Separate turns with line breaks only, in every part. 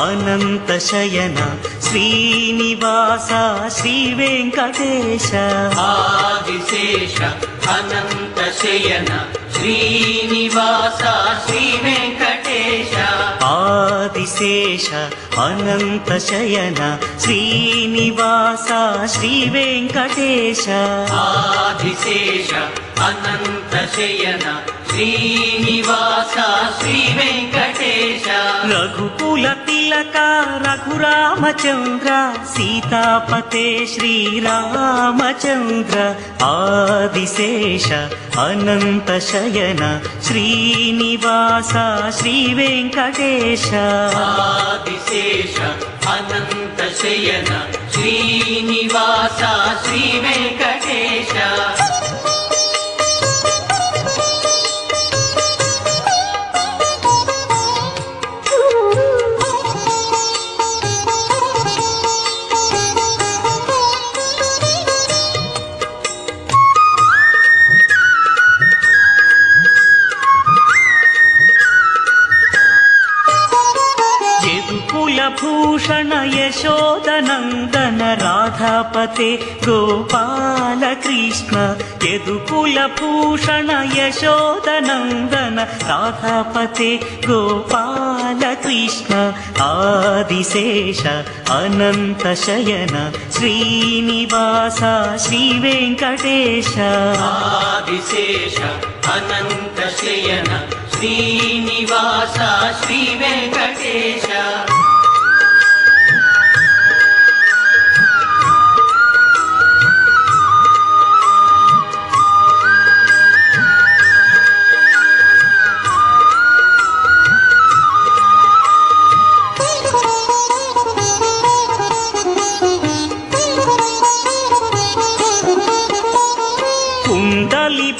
అనంతశయన శ్రీనివాస శ్రీ వెంకటేశ
ఆదిశేష అనంతశయన శ్రీనివాస శ్రీ వెంకటేశ
ఆదిశేష అనంతశయన శ్రీనివాస శ్రీ వెంకటేశ
ఆదిశేష అనంతశయన శ్రీనివాస శ్రీ వెంకటేశ
రఘుకుల తిలక రఘురామచంద్ర సీతాపతే శ్రీరామచంద్ర ఆదిశేష అనంతశయన శ్రీనివాస శ్రీ వెంకటేశ
ఆదిశేష అనంతశయన శ్రీనివాస శ్రీ వెంకటేశ
భూషణ యశోదనందన రాధాపతే గోపాల కృష్ణ యదుకుల భూషణ యశోదనందన రాధాపతే గోపాల కృష్ణ ఆదిశేష అనంతశయన శ్రీనివాస శ్రీ వెంకటేశ
ఆదిశేష అనంతశయన శ్రీనివాస శ్రీ వెంకటేశ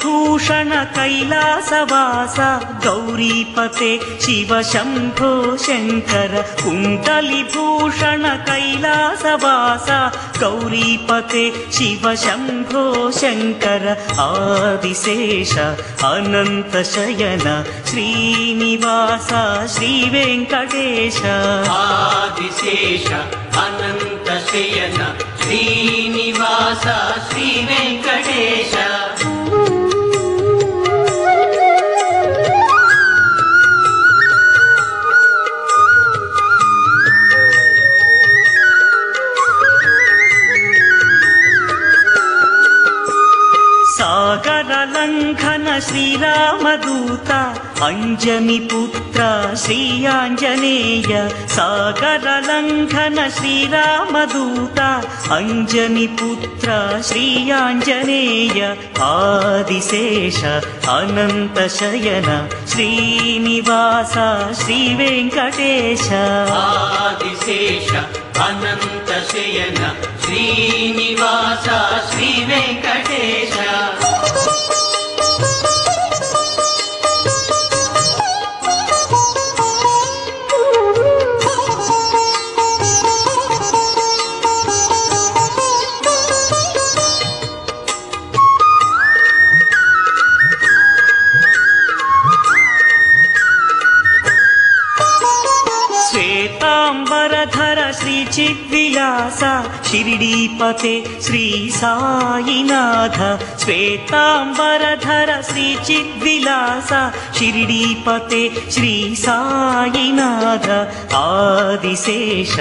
భూషణ కైలాసవాస గౌరీపతే శివ శంభో శంకర కుండలిభూషణ కైలాసవాస గౌరీపతే శివ శంభో శంకర ఆదిశేష అనంతశయన శ్రీనివాస శ్రీ వెంకటేశ
ఆదిశేష అనంతశయన శ్రీనివాస శ్రీ వెంకటేశ
సాగర లంఘన శ్రీరామదూత అంజని పుత్ర శ్రీ ఆంజనేయ సాగర లంఘన శ్రీరామదూత అంజని పుత్ర శ్రీ ఆంజనేయ ఆదిశేష అనంతశయన శ్రీనివాస శ్రీ వెంకటేశ
ఆదిశేష అనంతశయన శ్రీనివాస శ్రీ వెంకటేశ
శ్వేతాంబరధర శ్రీ చిద్విలాస షిరిడీపతే శ్రీ సాయినాథ శ్వేతాంబరధర శ్రీ చిద్విలాస షిరిడీపతే శ్రీ సాయినాథ ఆదిశేష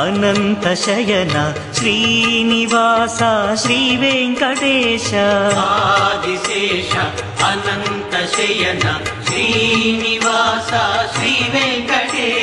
అనంతశయన శ్రీనివాస శ్రీ వెంకటేశ
ఆదిశేష అనంతశయన శ్రీనివాస శ్రీ వెంకటేశ